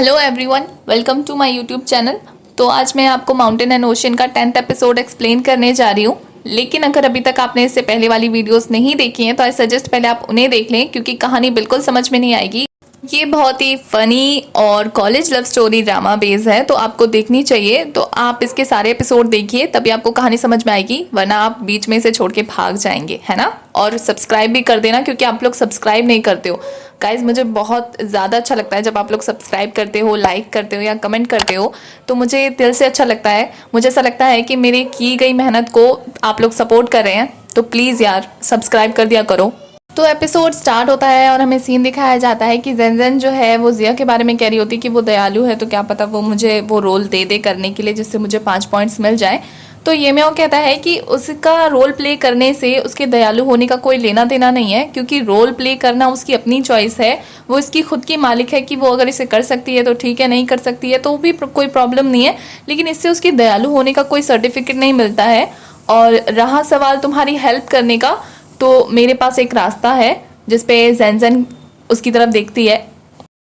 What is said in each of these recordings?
Hello everyone, welcome to my YouTube channel. तो आज मैं आपको माउंटेन एंड ओशन का 10th एपिसोड एक्सप्लेन करने जा रही हूँ। लेकिन अगर अभी तक आपने इससे पहले वाली वीडियोस नहीं देखी हैं तो आई सजेस्ट पहले आप उन्हें देख लें, क्योंकि कहानी बिल्कुल समझ में नहीं आएगी। ये बहुत ही फनी और college love story drama base है, तो आपको देखनी चाहिए। तो आप इसके सारे एपिसोड देखिए, तभी आपको कहानी समझ में आएगी, वरना आप बीच में से छोड़ के भाग जाएंगे, है ना। और सब्सक्राइब भी कर देना, क्योंकि आप लोग सब्सक्राइब नहीं करते हो गाइज। मुझे बहुत ज़्यादा अच्छा लगता है जब आप लोग सब्सक्राइब करते हो, लाइक करते हो या कमेंट करते हो, तो मुझे दिल से अच्छा लगता है। मुझे ऐसा लगता है कि मेरी की गई मेहनत को आप लोग सपोर्ट कर रहे हैं, तो प्लीज़ यार सब्सक्राइब कर दिया करो। तो एपिसोड स्टार्ट होता है और हमें सीन दिखाया जाता है कि जेनजेन जो है वो जिया के बारे में कह रही होती है कि वो दयालु है, तो क्या पता वो मुझे वो रोल दे दे करने के लिए, जिससे मुझे 5 पॉइंट्स मिल जाए। तो ये मैं कहता है कि उसका रोल प्ले करने से उसके दयालु होने का कोई लेना देना नहीं है, क्योंकि रोल प्ले करना उसकी अपनी चॉइस है। वो इसकी खुद की मालिक है कि वो अगर इसे कर सकती है तो ठीक है, नहीं कर सकती है तो भी कोई प्रॉब्लम नहीं है। लेकिन इससे उसकी दयालु होने का कोई सर्टिफिकेट नहीं मिलता है। और रहा सवाल तुम्हारी हेल्प करने का, तो मेरे पास एक रास्ता है जिसपे जेनजेन उसकी तरफ देखती है।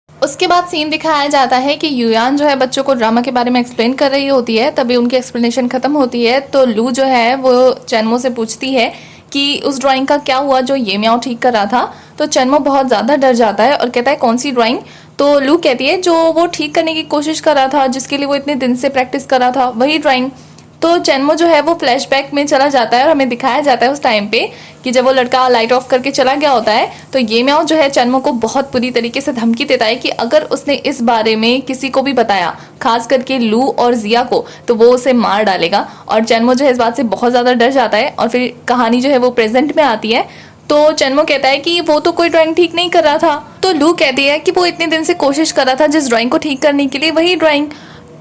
उसके बाद सीन दिखाया जाता है कि युयान जो है बच्चों को ड्रामा के बारे में एक्सप्लेन कर रही होती है। तभी उनकी एक्सप्लेनेशन खत्म होती है तो लू जो है वो चेनमो से पूछती है कि उस ड्राइंग का क्या हुआ जो ये म्याओ ठीक कर रहा था। तो चेनमो बहुत ज़्यादा डर जाता है और कहता है कौन सी ड्राइंग। तो लू कहती है जो वो ठीक करने की कोशिश कर रहा था, जिसके लिए वो इतने दिन से प्रैक्टिस कर रहा था, वही ड्राइंग। तो चेनमो जो है वो फ्लैशबैक में चला जाता है और हमें दिखाया जाता है उस टाइम पे कि जब वो लड़का लाइट ऑफ करके चला गया होता है, तो ये म्याओ जो है चेनमो को बहुत बुरी तरीके से धमकी देता है कि अगर उसने इस बारे में किसी को भी बताया, खास करके लू और जिया को, तो वो उसे मार डालेगा। और चेनमो जो है इस बात से बहुत ज़्यादा डर जाता है। और फिर कहानी जो है वो प्रेजेंट में आती है। तो चेनमो कहता है कि वो तो कोई ड्राइंग ठीक नहीं कर रहा था। तो लू कहती है कि वो इतने दिन से कोशिश कर रहा था जिस ड्राइंग को ठीक करने के लिए, वही ड्राइंग।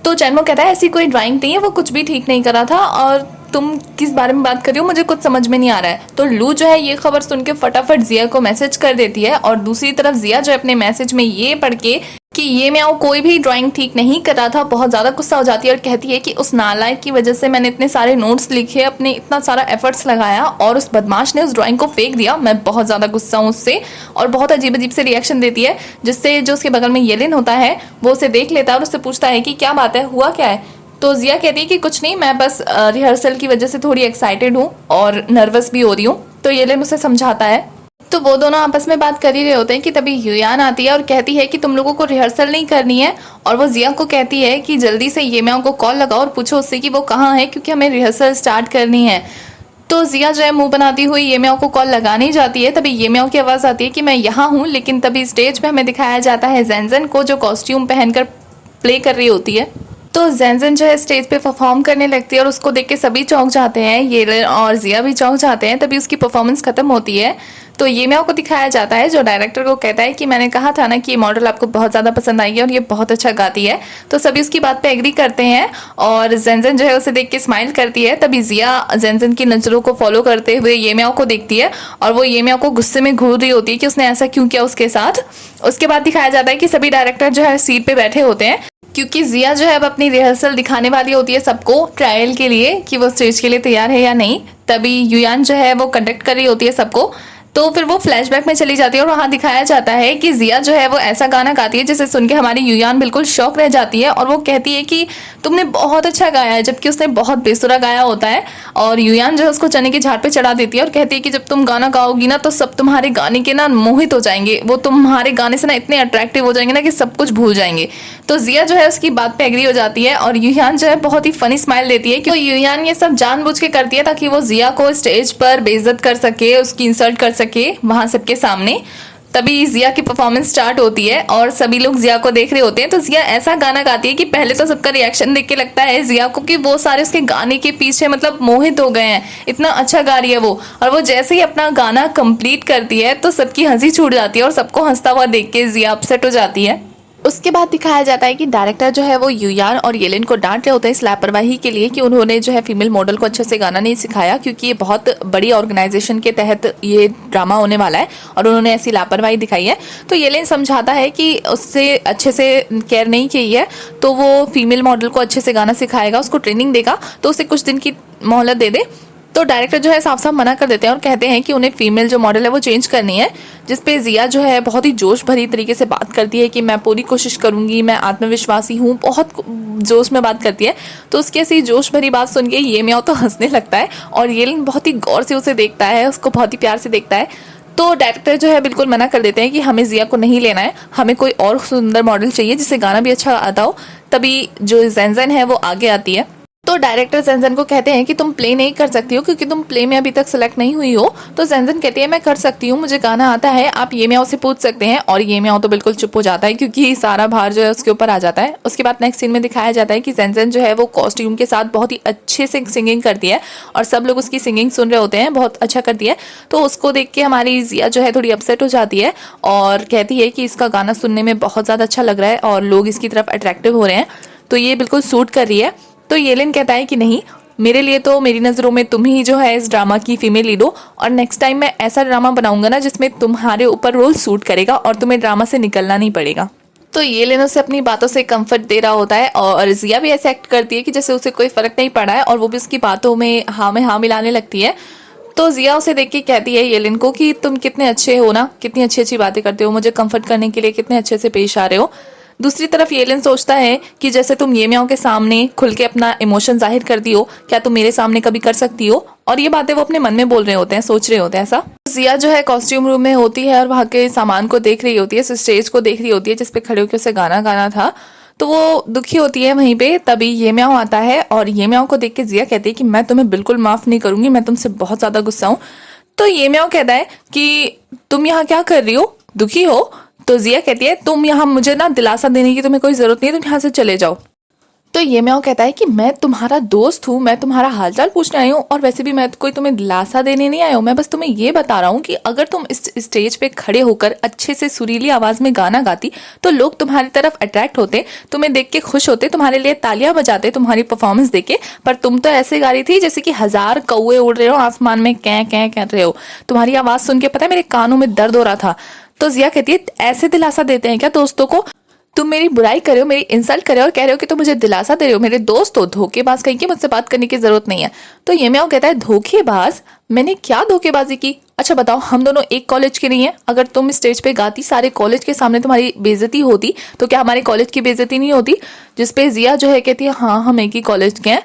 तो चेनमो कहता है ऐसी कोई ड्राइंग नहीं है, वो कुछ भी ठीक नहीं कर रहा था और तुम किस बारे में बात कर रही हो, मुझे कुछ समझ में नहीं आ रहा है। तो लू जो है ये खबर सुन के फटाफट जिया को मैसेज कर देती है। और दूसरी तरफ जिया जो है अपने मैसेज में ये पढ़ के कि ये म्याओ कोई भी ड्राइंग ठीक नहीं कर रहा था, बहुत ज़्यादा गुस्सा हो जाती है और कहती है कि उस नालायक की वजह से मैंने इतने सारे नोट्स लिखे, अपने इतना सारा एफर्ट्स लगाया और उस बदमाश ने उस ड्राइंग को फेंक दिया। मैं बहुत ज़्यादा गुस्सा हूँ उससे। और बहुत अजीब अजीब से रिएक्शन देती है, जिससे जो उसके बगल में येलिन होता है वो उसे देख लेता है और उससे पूछता है कि क्या बात है, हुआ क्या है। तो जिया कहती है कि कुछ नहीं, मैं बस रिहर्सल की वजह से थोड़ी एक्साइटेड हूँ और नर्वस भी हो रही हूँ। तो येलिन उसे समझाता है। तो वो दोनों आपस में बात कर ही रहे होते हैं कि तभी युयान आती है और कहती है कि तुम लोगों को रिहर्सल नहीं करनी है। और वो जिया को कहती है कि जल्दी से ये म्याओ को कॉल लगाओ और पूछो उससे कि वो कहाँ है, क्योंकि हमें रिहर्सल स्टार्ट करनी है। तो जिया जो है मुंह बनाती हुई ये म्याओ को कॉल लगाने जाती है। तभी ये म्याओ की आवाज़ आती है कि मैं यहाँ हूँ। लेकिन तभी स्टेज पे हमें दिखाया जाता है जेनजेन को, जो कॉस्ट्यूम पहनकर प्ले कर रही होती है। तो जेनजेन जो है स्टेज पे परफॉर्म करने लगती है और उसको देख के सभी चौंक जाते हैं, येलिन और जिया भी चौंक जाते हैं। तभी उसकी परफॉर्मेंस खत्म होती है। तो ये म्याओ को दिखाया जाता है, जो डायरेक्टर को कहता है कि मैंने कहा था ना कि ये मॉडल आपको बहुत ज़्यादा पसंद आई है और ये बहुत अच्छा गाती है। तो सभी उसकी बात पे एग्री करते हैं और जेनजेन जो है उसे देख के स्माइल करती है। तभी जिया जेनजेन की नज़रों को फॉलो करते हुए ये म्याओ को देखती है और वो ये म्याओ को गुस्से में घूर रही होती है कि उसने ऐसा क्यों किया उसके साथ। उसके बाद दिखाया जाता है कि सभी डायरेक्टर जो है सीट पे बैठे होते हैं, क्योंकि जिया जो है अब अपनी रिहर्सल दिखाने वाली होती है सबको ट्रायल के लिए कि वो स्टेज के लिए तैयार है या नहीं। तभी युयान जो है वो कंडक्ट कर रही होती है सबको। तो फिर वो फ्लैशबैक में चली जाती है और वहाँ दिखाया जाता है कि जिया जो है वो ऐसा गाना गाती है जिसे सुन के हमारी युयान बिल्कुल शॉक रह जाती है और वो कहती है कि तुमने बहुत अच्छा गाया है, जबकि उसने बहुत बेसुरा गाया होता है। और युयान जो है उसको चने की झाड़ पे चढ़ा देती है और कहती है कि जब तुम गाना गाओगी ना तो सब तुम्हारे गाने के ना मोहित हो जाएंगे, वो तुम्हारे गाने से ना इतने अट्रैक्टिव हो जाएंगे ना कि सब कुछ भूल जाएंगे। तो जिया जो है उसकी बात पे एग्री हो जाती है और युयान जो है बहुत ही फनी स्माइल देती है कि युयान ये सब जानबूझ के करती है ताकि वो जिया को स्टेज पर बेइज्जत कर सके, उसकी इंसल्ट कर सके वहां सबके सामने। तभी जिया की परफॉर्मेंस स्टार्ट होती है और सभी लोग जिया को देख रहे होते हैं। तो जिया ऐसा गाना गाती है कि पहले तो सबका रिएक्शन देख के लगता है जिया को कि वो सारे उसके गाने के पीछे मतलब मोहित हो गए हैं, इतना अच्छा गा रही है वो। और वो जैसे ही अपना गाना कंप्लीट करती है तो सबकी हंसी छूट जाती है और सबको हंसता हुआ देख के जिया अपसेट हो जाती है। उसके बाद दिखाया जाता है कि डायरेक्टर जो है वो युयान और येलिन को डांट रहे होते हैं इस लापरवाही के लिए कि उन्होंने जो है फीमेल मॉडल को अच्छे से गाना नहीं सिखाया, क्योंकि ये बहुत बड़ी ऑर्गेनाइजेशन के तहत ये ड्रामा होने वाला है और उन्होंने ऐसी लापरवाही दिखाई है। तो येलिन समझाता है कि उससे अच्छे से केयर नहीं की है, तो वो फीमेल मॉडल को अच्छे से गाना सिखाएगा, उसको ट्रेनिंग देगा, तो उसे कुछ दिन की मोहलत दे दे। तो डायरेक्टर जो है साफ साफ मना कर देते हैं और कहते हैं कि उन्हें फीमेल जो मॉडल है वो चेंज करनी है, जिसपे जिया जो है बहुत ही जोश भरी तरीके से बात करती है कि मैं पूरी कोशिश करूंगी, मैं आत्मविश्वासी हूँ, बहुत जोश में बात करती है। तो उसकी ऐसी जोश भरी बात सुन के ये म्याओ तो हंसने लगता है और येलिन बहुत ही गौर से उसे देखता है, उसको बहुत ही प्यार से देखता है। तो डायरेक्टर जो है बिल्कुल मना कर देते हैं कि हमें जिया को नहीं लेना है, हमें कोई और सुंदर मॉडल चाहिए जिसे गाना भी अच्छा आता हो। तभी जो ज़ेनज़ेन है वो आगे आती है। तो डायरेक्टर ज़ेनज़ेन को कहते हैं कि तुम प्ले नहीं कर सकती हो क्योंकि तुम प्ले में अभी तक सेलेक्ट नहीं हुई हो। तो ज़ेनज़ेन कहती है मैं कर सकती हूँ, मुझे गाना आता है, आप ये म्याओ से पूछ सकते हैं। और ये म्याओ तो बिल्कुल चुप हो जाता है क्योंकि सारा भार जो है उसके ऊपर आ जाता है। उसके बाद नेक्स्ट सीन में दिखाया जाता है कि ज़ेनज़ेन जो है वो कॉस्ट्यूम के साथ बहुत ही अच्छे से सिंगिंग करती है और सब लोग उसकी सिंगिंग सुन रहे होते हैं, बहुत अच्छा करती है। तो उसको देख के हमारी जिया जो है थोड़ी अपसेट हो जाती है और कहती है कि इसका गाना सुनने में बहुत ज़्यादा अच्छा लग रहा है और लोग इसकी तरफ अट्रैक्टिव हो रहे हैं, तो ये बिल्कुल सूट कर रही है। तो येलिन कहता है कि नहीं, मेरे लिए तो मेरी नज़रों में तुम ही जो है इस ड्रामा की फीमेल लीड हो और नेक्स्ट टाइम मैं ऐसा ड्रामा बनाऊंगा ना जिसमें तुम्हारे ऊपर रोल सूट करेगा और तुम्हें ड्रामा से निकलना नहीं पड़ेगा। तो येलिन उसे अपनी बातों से कंफर्ट दे रहा होता है और जिया भी ऐसे एक्ट करती है कि जैसे उसे कोई फर्क नहीं पड़ा है और वो भी उसकी बातों में हाँ मिलाने लगती है। तो जिया उसे देख के कहती है येलिन को कि तुम कितने अच्छे हो ना, कितनी अच्छी अच्छी बातें करते हो, मुझे कंफर्ट करने के लिए कितने अच्छे से पेश आ रहे हो। दूसरी तरफ येलिन सोचता है कि जैसे तुम ये म्याओ के सामने खुल के अपना इमोशन जाहिर करती हो, क्या तुम मेरे सामने कभी कर सकती हो। और ये बातें वो अपने मन में बोल रहे होते हैं, सोच रहे होते हैं ऐसा। जिया जो है कॉस्ट्यूम रूम में होती है और वहाँ के सामान को देख रही होती है, स्टेज को देख रही होती है जिसपे खड़े होकर उसे गाना गाना था। तो वो दुखी होती है वहीं पे। तभी ये म्याओ आता है और ये म्याओ को देख के जिया कहती है कि मैं तुम्हें बिल्कुल माफ नहीं करूंगी, मैं तुमसे बहुत ज्यादा गुस्सा हूँ। तो ये म्याओ कहता है कि तुम यहाँ क्या कर रही हो, दुखी हो। तो जिया कहती है तुम यहाँ मुझे ना दिलासा देने की तुम्हें कोई जरूरत नहीं है, तुम यहाँ से चले जाओ। तो ये म्याओ कहता है कि मैं तुम्हारा दोस्त हूँ, मैं तुम्हारा हालचाल पूछने आई हूँ और वैसे भी मैं कोई तुम्हें दिलासा देने नहीं आया हूँ, मैं बस तुम्हें ये बता रहा हूँ कि अगर तुम इस स्टेज पे खड़े होकर अच्छे से सुरीली आवाज में गाना गाती तो लोग तुम्हारी तरफ अट्रैक्ट होते, तुम्हें देख के खुश होते, तुम्हारे लिए तालियां बजाते तुम्हारी परफॉर्मेंस देख के। पर तुम तो ऐसे गा रही थी जैसे कि 1000 कौवे उड़ रहे हो आसमान में, कै कै कर रहे हो। तुम्हारी आवाज सुन के पता है मेरे कानों में दर्द हो रहा था। तो जिया कहती है ऐसे दिलासा देते हैं क्या दोस्तों को, तुम मेरी बुराई करे हो, मेरी इंसल्ट करे हो और कह रहे हो कि तुम मुझे दिलासा दे रहे हो, मेरे दोस्त हो, धोखेबाज कहीं के, मुझसे बात करने की जरूरत नहीं है। तो ये म्याओ कहता है धोखेबाज, मैंने क्या धोखेबाजी की, अच्छा बताओ हम दोनों एक कॉलेज के नहीं है, अगर तुम स्टेज पे गाती सारे कॉलेज के सामने तुम्हारी बेइज्जती होती तो क्या हमारे कॉलेज की बेइज्जती नहीं होती। जिसपे जिया जो है कहती है हाँ हम एक ही कॉलेज के हैं,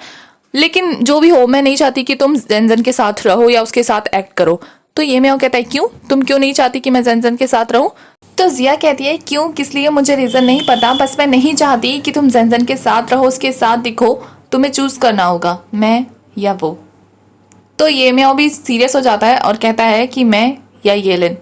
लेकिन जो भी हो मैं नहीं चाहती कि तुम ज़ेनज़ेन के साथ रहो या उसके साथ एक्ट करो। तो ये म्याओ कहता है क्यों, तुम क्यों नहीं चाहती कि मैं ज़ेनज़ेन के साथ रहूं। तो जिया कहती है क्यों किस लिए मुझे रीजन नहीं पता, बस मैं नहीं चाहती कि तुम ज़ेनज़ेन के साथ रहो, उसके साथ दिखो, तुम्हें चूज करना होगा मैं या वो। तो ये म्याओ भी सीरियस हो जाता है और कहता है कि मैं या येलिन।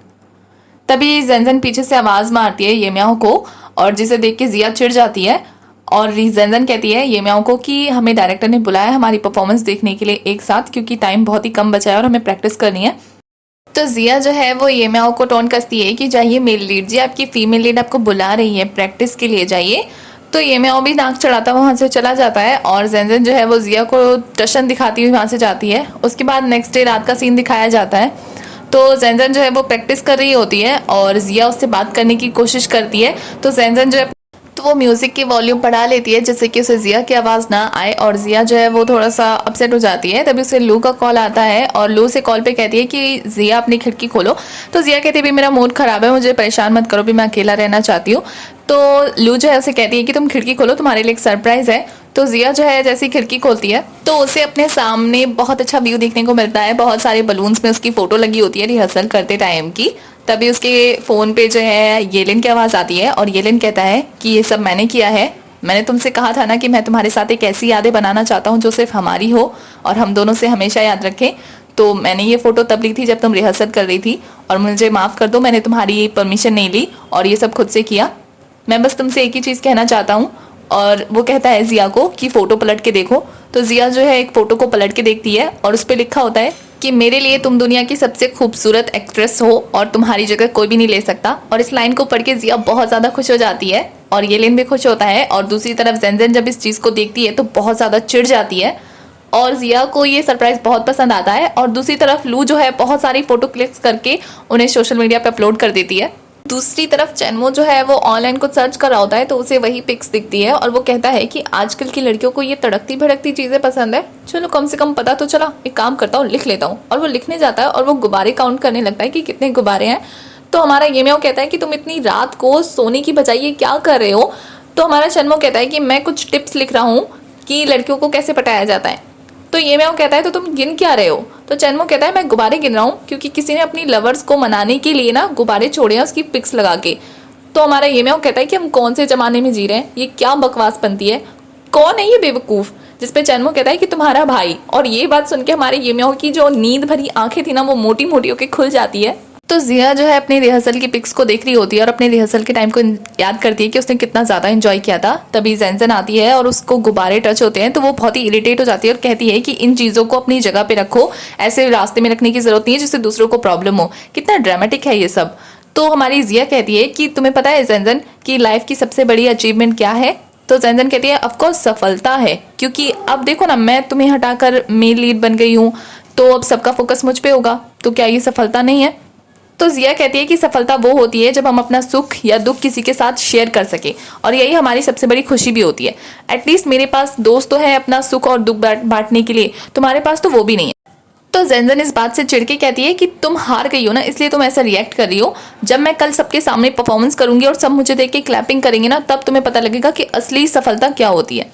तभी ज़ेनज़ेन पीछे से आवाज मारती है ये म्याओ को और जिसे देख के जिया चिढ़ जाती है और ज़ेनज़ेन कहती है ये म्याओ को कि हमें डायरेक्टर ने बुलाया हमारी परफॉर्मेंस देखने के लिए एक साथ, क्योंकि टाइम बहुत ही कम बचा है और हमें प्रैक्टिस करनी है। तो जिया जो है वो ये म्याओ को टोन कसती है कि जाइए मेल लीड जी, आपकी फीमेल लीड आपको बुला रही है, प्रैक्टिस के लिए जाइए। तो ये म्याओ भी नाक चढ़ाता वहां से चला जाता है और ज़ेनज़ेन जो है वो जिया को टशन दिखाती हुई वहां से जाती है। उसके बाद नेक्स्ट डे रात का सीन दिखाया जाता है। तो ज़ेनज़ेन जो है वो प्रैक्टिस कर रही होती है और जिया उससे बात करने की कोशिश करती है। तो ज़ेनज़ेन जो है तो वो म्यूजिक की वॉल्यूम बढ़ा लेती है जिससे कि उसे जिया की आवाज़ ना आए और जिया जो है वो थोड़ा सा अपसेट हो जाती है। तभी उसे लू का कॉल आता है और लू से कॉल पे कहती है कि जिया अपनी खिड़की खोलो। तो जिया कहती है भी मेरा मूड खराब है, मुझे परेशान मत करो, भी मैं अकेला रहना चाहती हूँ। तो लू जो है उसे कहती है कि तुम खिड़की खोलो, तुम्हारे लिए एक सरप्राइज है। तो जिया जो है जैसी खिड़की खोलती है तो उसे अपने सामने बहुत अच्छा व्यू देखने को मिलता है, बहुत सारे बलून्स में उसकी फोटो लगी होती है रिहर्सल करते टाइम की। तभी उसके फ़ोन पे जो है येलिन की आवाज़ आती है और येलिन कहता है कि ये सब मैंने किया है, मैंने तुमसे कहा था ना कि मैं तुम्हारे साथ एक ऐसी यादें बनाना चाहता हूँ जो सिर्फ हमारी हो और हम दोनों से हमेशा याद रखें। तो मैंने ये फ़ोटो तब ली थी जब तुम रिहर्सल कर रही थी और मुझे माफ़ कर दो, मैंने तुम्हारी परमिशन नहीं ली और ये सब खुद से किया। मैं बस तुमसे एक ही चीज़ कहना चाहता हूँ। और वो कहता है जिया को कि फ़ोटो पलट के देखो। तो जिया जो है एक फ़ोटो को पलट के देखती है और उस पर लिखा होता है कि मेरे लिए तुम दुनिया की सबसे खूबसूरत एक्ट्रेस हो और तुम्हारी जगह कोई भी नहीं ले सकता। और इस लाइन को पढ़ के जिया बहुत ज़्यादा खुश हो जाती है और येलिन भी खुश होता है। और दूसरी तरफ ज़ेनज़ेन जब इस चीज़ को देखती है तो बहुत ज़्यादा चिढ़ जाती है और जिया को ये सरप्राइज़ बहुत पसंद आता है। और दूसरी तरफ लू जो है बहुत सारी फ़ोटो क्लिक्स करके उन्हें सोशल मीडिया पर अपलोड कर देती है। दूसरी तरफ चैनमो जो है वो ऑनलाइन कुछ सर्च कर रहा होता है तो उसे वही पिक्स दिखती है और वो कहता है कि आजकल की लड़कियों को ये तड़कती भड़कती चीज़ें पसंद है, चलो कम से कम पता तो चला, एक काम करता हूँ लिख लेता हूँ। और वो लिखने जाता है और वो गुब्बारे काउंट करने लगता है कि कितने गुब्बारे हैं। तो हमारा ये म्याओ कहता है कि तुम इतनी रात को सोने की बजाय ये क्या कर रहे हो। तो हमारा चैनमो कहता है कि मैं कुछ टिप्स लिख रहा हूँ कि लड़कियों को कैसे पटाया जाता है। तो ये म्याओ कहता है तो तुम गिन क्या रहे हो। तो चैनमो कहता है मैं गुब्बारे गिन रहा हूँ क्योंकि किसी ने अपनी लवर्स को मनाने के लिए ना गुब्बारे छोड़े हैं उसकी पिक्स लगा के। तो हमारा ये म्याओ कहता है कि हम कौन से जमाने में जी रहे हैं, ये क्या बकवास बनती है, कौन है ये बेवकूफ़। जिसपे चैनमो कहता है कि तुम्हारा भाई। और ये बात सुन के हमारे ये म्याओ की जो नींद भरी आंखें थी ना वो मोटी मोटी होकर खुल जाती है। तो जिया जो है अपनी रिहर्सल की पिक्स को देख रही होती है और अपने रिहर्सल के टाइम को याद करती है कि उसने कितना ज़्यादा एंजॉय किया था। तभी ज़ेनज़ेन आती है और उसको गुब्बारे टच होते हैं तो वो बहुत ही इरिटेट हो जाती है और कहती है कि इन चीज़ों को अपनी जगह पे रखो, ऐसे रास्ते में रखने की ज़रूरत नहीं है जिससे दूसरों को प्रॉब्लम हो। कितना ड्रामेटिक है ये सब। तो हमारी जिया कहती है कि तुम्हें पता है ज़ेनज़ेन की लाइफ की सबसे बड़ी अचीवमेंट क्या है। तो ज़ेनज़ेन कहती है ऑफकोर्स सफलता है, क्योंकि अब देखो ना मैं तुम्हें हटाकर मेल लीड बन गई हूँ तो अब सबका फोकस मुझ पे होगा, तो क्या ये सफलता नहीं है। तो जिया कहती है कि सफलता वो होती है जब हम अपना सुख या दुख किसी के साथ शेयर कर सके और यही हमारी सबसे बड़ी खुशी भी होती है। एटलीस्ट मेरे पास दोस्त तो है अपना सुख और दुख बांटने के लिए, तुम्हारे पास तो वो भी नहीं है। तो ज़ेनज़ेन इस बात से चिढ़ के कहती है कि तुम हार गई हो ना इसलिए तुम ऐसा रिएक्ट कर रही हो। जब मैं कल सबके सामने परफॉर्मेंस करूंगी और सब मुझे देख के क्लैपिंग करेंगे ना तब तुम्हें पता लगेगा कि असली सफलता क्या होती है।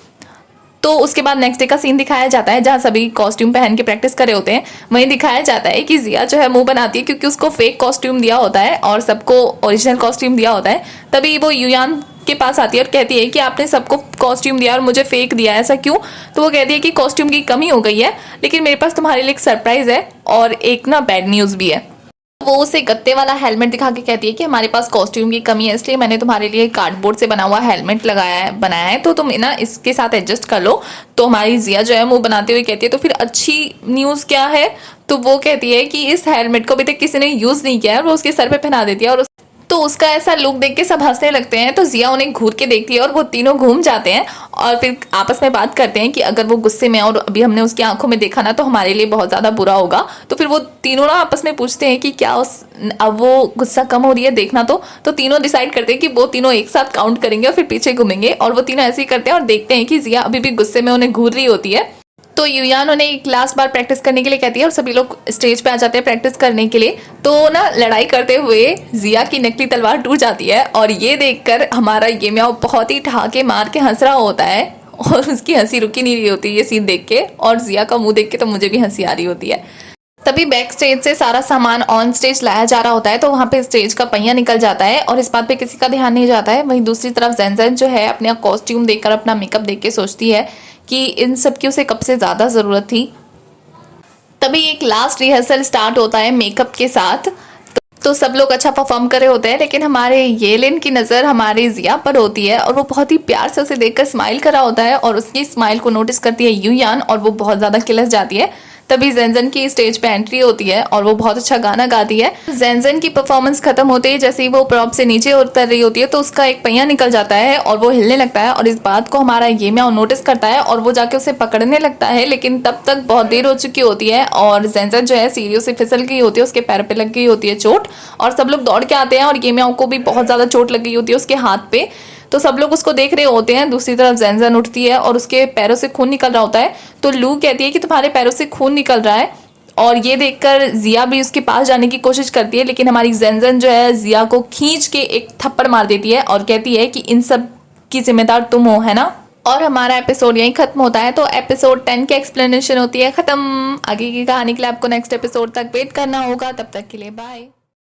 तो उसके बाद नेक्स्ट डे का सीन दिखाया जाता है जहाँ सभी कॉस्ट्यूम पहन के प्रैक्टिस कर रहे होते हैं। वहीं दिखाया जाता है कि जिया जो है मुंह बनाती है क्योंकि उसको फेक कॉस्ट्यूम दिया होता है और सबको ओरिजिनल कॉस्ट्यूम दिया होता है। तभी वो युयान के पास आती है और कहती है कि आपने सबको कॉस्ट्यूम दिया और मुझे फेक दिया, ऐसा क्यों। तो वो कहती है कि कॉस्ट्यूम की कमी हो गई है, लेकिन मेरे पास तुम्हारे लिए एक सरप्राइज है और एक ना बैड न्यूज़ भी है। वो उसे गत्ते वाला हेलमेट दिखा के कहती है कि हमारे पास कॉस्ट्यूम की कमी है इसलिए मैंने तुम्हारे लिए कार्डबोर्ड से बना हुआ हेलमेट बनाया है तो तुम ना इसके साथ एडजस्ट कर लो। तो हमारी जिया जो है मुंह बनाते हुए कहती है तो फिर अच्छी न्यूज़ क्या है। तो वो कहती है कि इस हेलमेट को अभी तक किसी ने यूज़ नहीं किया है और वो उसके सर पे पहना देती है और तो उसका ऐसा लुक देख के सब हंसने लगते हैं। तो जिया उन्हें घूर के देखती है और वो तीनों घूम जाते हैं और फिर आपस में बात करते हैं कि अगर वो गुस्से में और अभी हमने उसकी आंखों में देखा ना तो हमारे लिए बहुत ज़्यादा बुरा होगा। तो फिर वो तीनों ना आपस में पूछते हैं कि क्या अब वो गुस्सा कम हो रही है देखना। तो तीनों डिसाइड करते हैं कि वो तीनों एक साथ काउंट करेंगे और फिर पीछे घूमेंगे और वो तीनों ऐसे ही करते हैं और देखते हैं कि जिया अभी भी गुस्से में उन्हें घूर रही होती है। तो युयान उन्हें एक लास्ट बार प्रैक्टिस करने के लिए कहती है और सभी लोग स्टेज पे आ जाते हैं प्रैक्टिस करने के लिए। तो ना लड़ाई करते हुए जिया की नकली तलवार टूट जाती है और ये देखकर हमारा ये म्याओ बहुत ही ठहाके मार के हंस रहा होता है और उसकी हंसी रुकी नहीं रही होती ये सीन देख के। और जिया का मुंह देख के तो मुझे भी हंसी आ रही होती है। तभी बैक स्टेज से सारा सामान ऑन स्टेज लाया जा रहा होता है तो वहाँ पे स्टेज का पहिया निकल जाता है और इस बात पे किसी का ध्यान नहीं जाता है। वहीं दूसरी तरफ ज़ेनज़ेन जो है अपना कॉस्ट्यूम देखकर अपना मेकअप देख के सोचती है कि इन सब की उसे कब से ज़्यादा ज़रूरत थी। तभी एक लास्ट रिहर्सल स्टार्ट होता है मेकअप के साथ। तो सब लोग अच्छा परफॉर्म कर रहे होते हैं लेकिन हमारे येलिन की नज़र हमारे जिया पर होती है और वो बहुत ही प्यार से उसे देखकर स्माइल कर रहा होता है और उसकी स्माइल को नोटिस करती है युयान और वो बहुत ज़्यादा किलस जाती है। तभी ज़ेनज़ेन की स्टेज पे एंट्री होती है और वो बहुत अच्छा गाना गाती है। ज़ेनज़ेन की परफॉर्मेंस खत्म होते ही जैसे ही वो प्रॉप से नीचे उतर रही होती है तो उसका एक पहिया निकल जाता है और वो हिलने लगता है और इस बात को हमारा ये म्याओ नोटिस करता है और वो जाके उसे पकड़ने लगता है। लेकिन तब तक बहुत देर हो चुकी होती है और ज़ेनज़ेन जो है सीढ़ियों से फिसल गई होती है, उसके पैर पे लग गई होती है चोट और सब लोग दौड़ के आते हैं और ये म्याओ को भी बहुत ज़्यादा चोट लग गई होती है उसके हाथ पे। तो सब लोग उसको देख रहे होते हैं। दूसरी तरफ ज़ेनज़ेन उठती है और उसके पैरों से खून निकल रहा होता है। तो लू कहती है कि तुम्हारे पैरों से खून निकल रहा है और ये देखकर जिया भी उसके पास जाने की कोशिश करती है लेकिन हमारी ज़ेनज़ेन जो है जिया को खींच के एक थप्पड़ मार देती है और कहती है कि इन सब की जिम्मेदार तुम हो, है ना। और हमारा एपिसोड यहीं खत्म होता है। तो एपिसोड 10 की एक्सप्लेनेशन होती है खत्म। आगे की कहानी के लिए आपको नेक्स्ट एपिसोड तक वेट करना होगा। तब तक के लिए बाय।